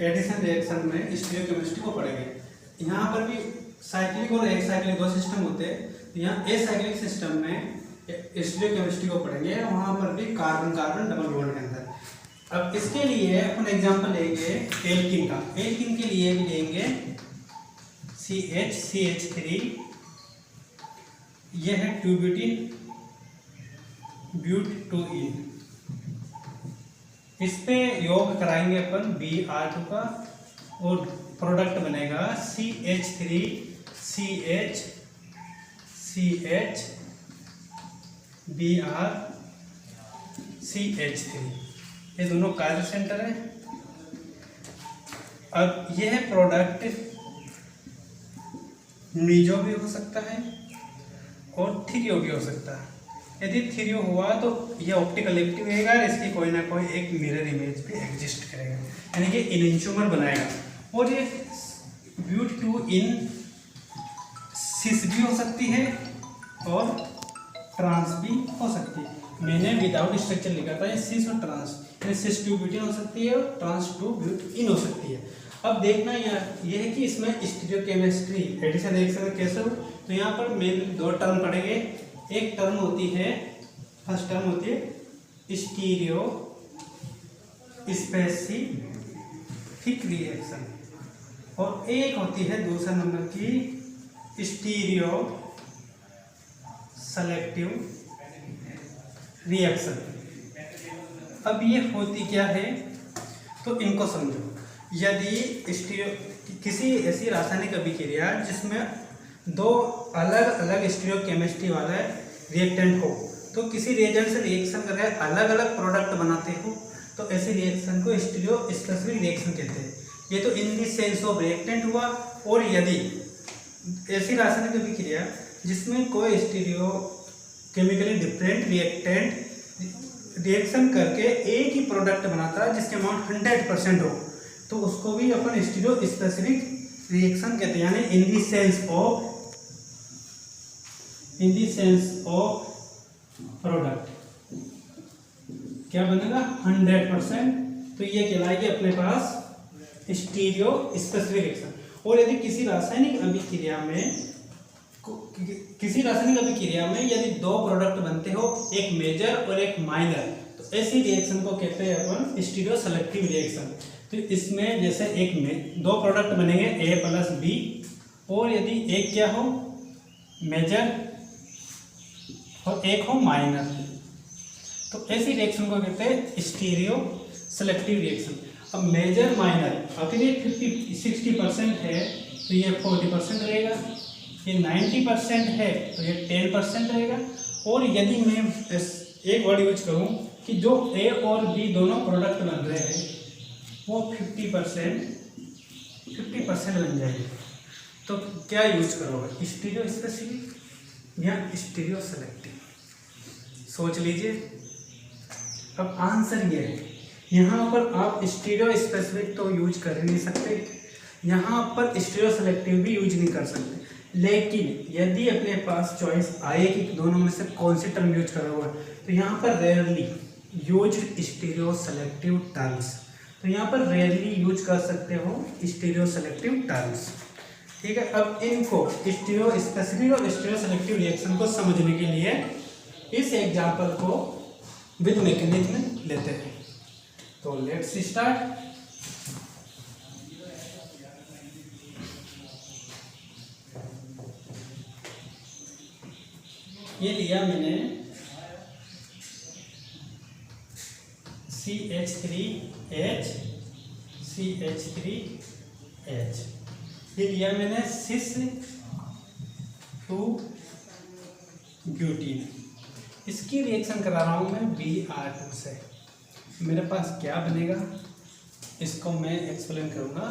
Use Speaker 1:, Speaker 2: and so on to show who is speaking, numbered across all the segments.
Speaker 1: Addition reaction में stereochemistry को पढ़ेंगे। यहाँ पर भी साइक्लिक और एसाइक्लिक दो सिस्टम होते हैं। यहाँ एसाइक्लिक सिस्टम में स्टीरियोकेमिस्ट्री को पढ़ेंगे, वहाँ पर भी कार्बन कार्बन डबल बॉन्ड के अंदर। अब इसके लिए अपन एग्जांपल लेंगे एल्कीन का। एल्कीन के लिए भी लेंगे CH3, यह है 2-ब्यूटीन, ब्यूट-2-इन। इस पे योग कराएंगे अपन Br2 का और प्रोडक्ट बनेगा CH3 CH Br CH3। ये दोनों कार्य सेंटर है। अब यह प्रोडक्ट मीजो भी हो सकता है और थ्रियो भी हो सकता है। यदि थ्रियो हुआ तो यह ऑप्टिकल एक्टिव रहेगा, इसकी कोई ना कोई एक मिरर इमेज भी एग्जिस्ट करेगा, यानी कि इनइंचोमर बनाएगा। और ये ब्यूट-2-इन सिस भी हो सकती है और ट्रांस भी हो सकती है। मैंने विदाउट स्ट्रक्चर लिखा था, ये सिस और ट्रांस, यानी सिस 2-ब्यूटीन हो सकती है और ट्रांस 2-ब्यूट-इन हो सकती है। अब देखना यह है कि इसमें स्टीरियोकेमिस्ट्री एडिशन रिएक्शन कैसे हो। तो यहाँ पर मेन दो टर्म पढ़ेंगे। एक टर्म होती है, फर्स्ट टर्म होती है स्टीरियो स्पेसिफिक रिएक्शन, और एक होती है दूसरा नंबर की स्टीरियो सेलेक्टिव रिएक्शन। अब ये होती क्या है, तो इनको समझो। यदि किसी ऐसी रासायनिक अभिक्रिया जिसमें दो अलग अलग स्टीरियोकेमिस्ट्री वाला रिएक्टेंट हो, तो किसी रिएजेंट से रिएक्शन करके अलग अलग प्रोडक्ट बनाते हो, तो ऐसे रिएक्शन को स्टीरियो स्पेसिफिक रिएक्शन कहते हैं। ये तो in the sense of reactant हुआ। और यदि ऐसी रासायनिक अभिक्रिया जिसमें कोई stereo chemically different reactant reaction करके एक ही प्रोडक्ट बनाता है जिसके अमाउंट 100% हो, तो उसको भी अपन स्टीरियो स्पेसिफिक रिएक्शन कहते हैं। यानी in the sense of product क्या बनेगा 100%, तो ये कहलाएगी अपने पास स्टीरियो स्पेसिफिक रिएक्शन। और यदि किसी रासायनिक अभिक्रिया में यदि दो प्रोडक्ट बनते हो, एक मेजर और एक माइनर, तो ऐसी रिएक्शन को कहते हैं अपन स्टीरियो सेलेक्टिव रिएक्शन। तो इसमें जैसे एक में दो प्रोडक्ट बनेंगे A + B, और यदि एक क्या हो मेजर और एक हो माइनर, तो ऐसी रिएक्शन को कहते हैं स्टीरियो सेलेक्टिव रिएक्शन। अब मेजर माइनर अगर ये 60% है तो ये 40% रहेगा, ये 90% है तो ये 10% रहेगा। और यदि मैं एक वर्ड यूज करूं कि जो A और B दोनों प्रोडक्ट बन रहे हैं वो 50% बन जाएंगे, तो क्या यूज करोगे, स्टीरियो स्पेसिफिक या स्टीरियो सेलेक्टिव? सोच लीजिए। अब आंसर ये है, यहाँ पर आप स्टीरियो स्पेसिफिक तो यूज कर ही नहीं सकते, यहाँ पर स्टीरियो सेलेक्टिव भी यूज नहीं कर सकते। लेकिन यदि अपने पास चॉइस आए कि दोनों में से कौन सी टर्म यूज करा हुआ, तो यहाँ पर rarely use stereo selective terms, तो यहाँ पर रेयरली यूज कर सकते हो स्टीरियो सेलेक्टिव टर्म्स। ठीक है। अब इनको स्टीरियो स्पेसिफिक और स्टीरियो सेलेक्टिव रिएक्शन को समझने के लिए इस एग्जाम्पल को विद मैकेनिज्म लेते हैं। तो लेट्स स्टार्ट। ये लिया मैंने CH3H ये लिया मैंने सिस 2-ब्यूटीन। इसकी रिएक्शन करा रहा हूँ मैं Br2 से। मेरे पास क्या बनेगा इसको मैं एक्सप्लेन करूँगा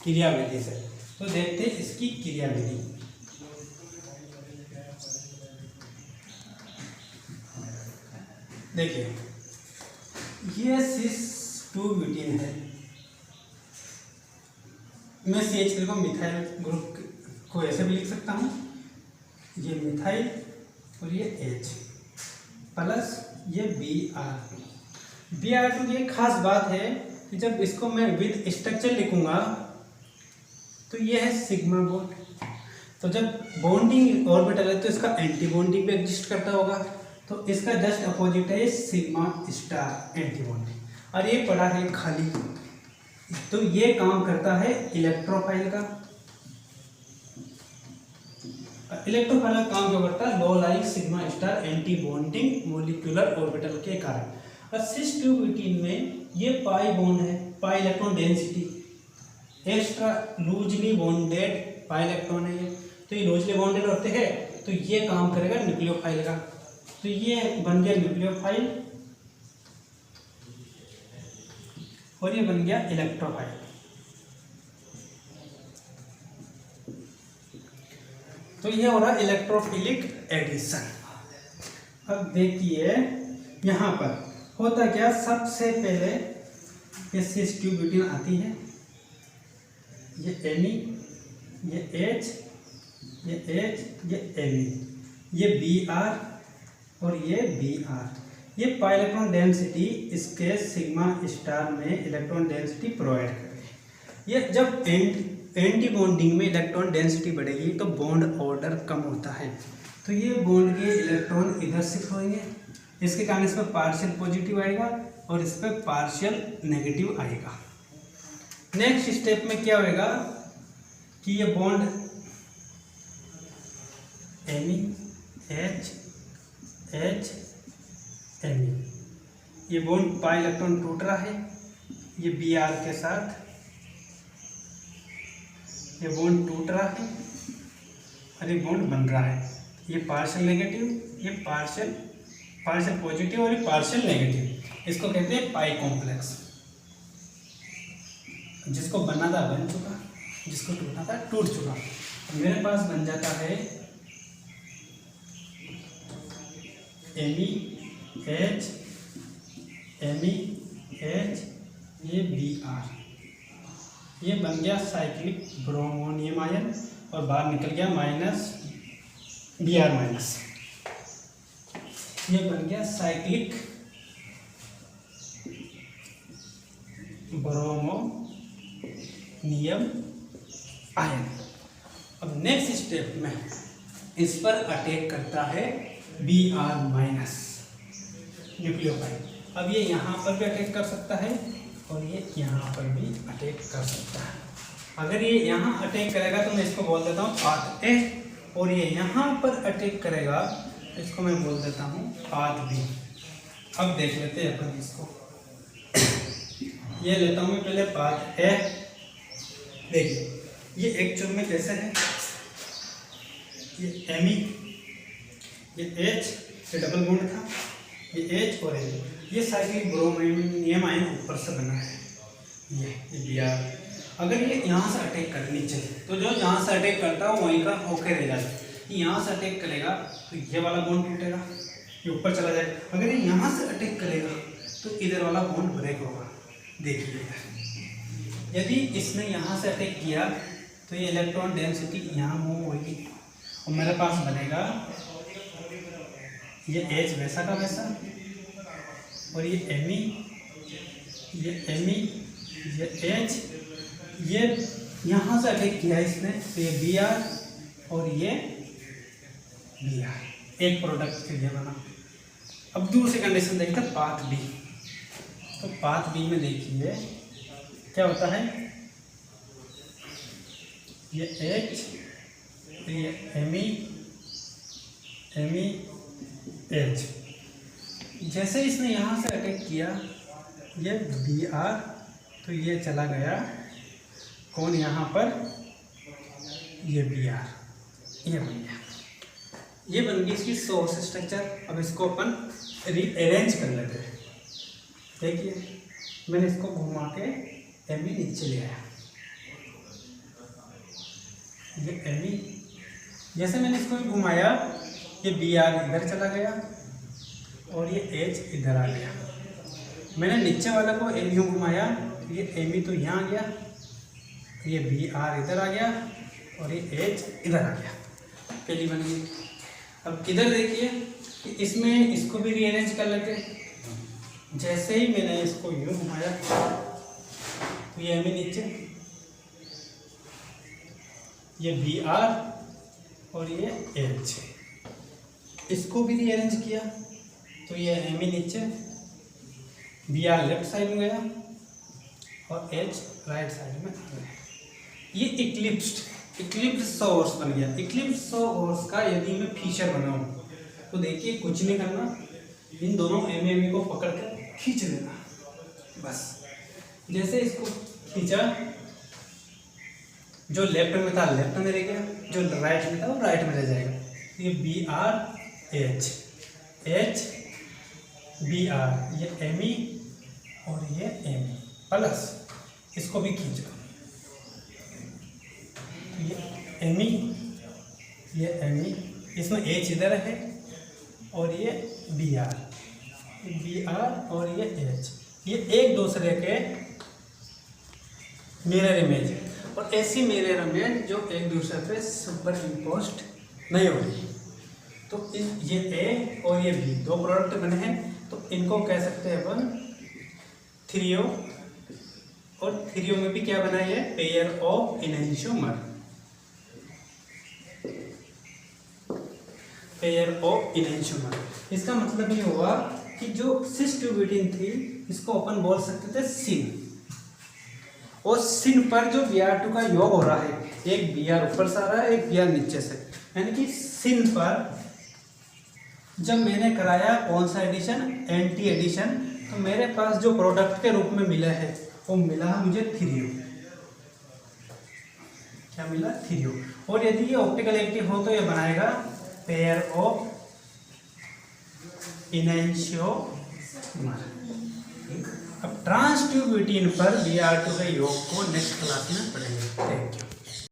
Speaker 1: क्रियाविधि से। तो देखते हैं इसकी क्रियाविधि। देखिए ये सिस 2-ब्यूटीन है। मैं CH3 को मिथाइल ग्रुप को ऐसे भी लिख सकता हूँ, ये मिथाइल और ये H प्लस ये Br2 की एक खास बात है कि जब इसको मैं विद स्ट्रक्चर लिखूंगा तो ये है सिग्मा बॉन्ड। तो जब बॉन्डिंग ऑर्बिटल है तो इसका एंटी बॉन्डिंग भी एग्जिस्ट करता होगा, तो इसका जस्ट अपोजिट है सिग्मा स्टार एंटी बॉन्डिंग। और ये पड़ा है खाली, तो ये काम करता है इलेक्ट्रोफाइल का। इलेक्ट्रोफाइल का काम जो करता है low lying sigma star antibonding molecular orbital के कारण। और सिस ट्यूब ब्यूटेन में ये पाई बॉन्ड है, pi electron density, extra loosely bonded pi electron है ये, तो ये लूजली बॉन्डेड होते हैं, तो ये काम करेगा न्यूक्लियोफाइल का। तो ये बन गया न्यूक्लियोफाइल और ये बन गया इलेक्ट्रोफाइल। तो ये हो रहा इलेक्ट्रोफिलिक एडिशन। अब देखिए यहाँ पर होता क्या, सबसे पहले ये सिस ट्यूब ब्यूटेन आती है, ये एनी, ये एच, ये एच, ये एनी, ये बी आर और ये बी आर। ये पाई इलेक्ट्रॉन डेंसिटी इसके सिग्मा स्टार में इलेक्ट्रॉन डेंसिटी प्रोवाइड करेगी। ये जब एंटी बॉन्डिंग में इलेक्ट्रॉन डेंसिटी बढ़ेगी तो बॉन्ड ऑर्डर कम होता है, तो ये बॉन्ड के इलेक्ट्रॉन इधर शिफ्ट होंगे, इसके कारण इस पर पार्शियल पॉजिटिव आएगा और इस पर पार्शियल नेगेटिव आएगा। नेक्स्ट स्टेप में क्या होएगा कि ये बॉन्ड एमी एच एच एमी, ये बॉन्ड पाई इलेक्ट्रॉन टूट रहा है, ये बी आर के साथ ये बॉन्ड टूट रहा है और ये बॉन्ड बन रहा है। ये पार्शियल नेगेटिव, ये पार्शियल पॉजिटिव और ये पार्शियल नेगेटिव, इसको कहते हैं पाई कॉम्प्लेक्स। जिसको बनना था बन चुका, जिसको टूटना था टूट चुका। मेरे पास बन जाता है एमी एच एमी एच, ये बी आर, ये बन गया साइक्लिक ब्रोमोनियम आयन और बाहर निकल गया माइनस बी आर माइनस, ये बन गया साइक्लिक ब्रोमोनियम आयन। अब नेक्स्ट स्टेप में इस पर अटैक करता है बी आर माइनस न्यूक्लियोफाइल। अब ये यहाँ पर भी अटैक कर सकता है और ये यहाँ पर भी अटैक कर सकता है। अगर ये यहाँ अटैक करेगा तो मैं इसको बोल देता हूँ पाथ ए, और ये यहाँ पर अटैक करेगा तो इसको मैं बोल देता हूँ पाथ बी। अब देख लेते हैं अपन इसको, ये लेता हूँ मैं पहले पाथ ए। देखिए ये एक्चुअल में कैसे है, ये एमी, ये एच, ये डबल बॉन्ड था, ये एच और एच, ये साइक्लिक ब्रोमोनियम आयन ऊपर से बना है, ये बी आर। अगर ये यहाँ से अटैक कर नीचे, तो जो यहाँ से अटैक करता है वहीं का होके रह जाता है। ये यहाँ से अटैक करेगा तो ये वाला बॉन्ड टूटेगा, ये ऊपर चला जाएगा। अगर ये यहाँ से अटैक करेगा तो इधर वाला बॉन्ड ब्रेक होगा। देखिए यदि इसने यहाँ से अटैक किया तो ये इलेक्ट्रॉन डेंसिटी यहाँ मूव होगी और मेरे पास बनेगा ये एच वैसा का वैसा, और ये एमी, ये एमी, ये एच, ये यहाँ से अटैक किया इसने तो ये बी आर और ये बी आर, एक प्रोडक्ट के लिए बना। अब दूसरी कंडीशन देखते हैं पाथ बी। तो पाथ बी में देखिए क्या होता है, ये एच, ये एमी, एमी एच, जैसे इसने यहाँ से अटैक किया ये बी आर, तो ये चला गया कौन यहाँ पर, ये बी आर, ये बन गया, ये बन गई इसकी सोर्स स्ट्रक्चर। अब इसको अपन रीअरेंज कर लेते हैं। देखिए मैंने इसको घुमा के एमी नीचे ले आया, ये एमी, जैसे मैंने इसको घुमाया ये बी आर इधर चला गया और ये एच इधर आ गया। मैंने नीचे वाला को एम यू घुमाया, ये एमी तो यहाँ आ गया, ये बी आर इधर आ गया और ये एच इधर आ गया, पहली बन गई। अब इधर देखिए कि इसमें इसको भी रीअरेंज कर लेते हैं। जैसे ही मैंने इसको यूँ घुमाया तो ये एम नीचे, ये बी आर और ये एच। इसको भी रीअरेंज किया तो ये एम नीचे, बी आर लेफ्ट साइड में गया और एच राइट साइड में आ गया। ये इक्लिप्स सोर्स बन गया। इक्लिप्स सोर्स का यदि मैं फीचर बनाऊं तो देखिए कुछ नहीं करना, इन दोनों एम को पकड़ कर खींच देना बस। जैसे इसको खींचा, जो लेफ्ट में था लेफ्ट में रह गया, जो राइट में था वो राइट में रह जाएगा। ये B R H, H B R, ये एम ई और ये एम ई प्लस इसको भी खींचो, ये एम ई, ये एम ई, इसमें एच इधर है और ये बी आर और ये एच, ये एक दूसरे के मिरर इमेज है। और ऐसी मिरर इमेज जो एक दूसरे पे सुपर इम्पोस्ट नहीं हो रही। तो ये ए और ये बी दो प्रोडक्ट बने हैं, तो इनको कह सकते हैं अपन थ्रियो। और थ्रियो में भी क्या बना है, पेयर ऑफ इनहेंशियोमर, पेयर ऑफ इनहेंशियोमर। इसका मतलब ये हुआ कि जो सिस ट्यूबिटिन थी इसको अपन बोल सकते थे सिन, और सिन पर जो Br2 का योग हो रहा है, एक Br ऊपर से आ रहा है, एक Br नीचे से, यानी कि सिन पर जब मैंने कराया कौन सा एडिशन, एंटी एडिशन, तो मेरे पास जो प्रोडक्ट के रूप में मिला है वो मिला है मुझे थ्रियो। क्या मिला, थ्रियो। और यदि ये ऑप्टिकल एक्टिव हो तो ये बनाएगा पेयर ऑफ इनहेंशियोमर। अब ट्रांस ट्यूबिटिन पर Br2 के योग को नेक्स्ट क्लास में पढ़ेंगे। Thank you.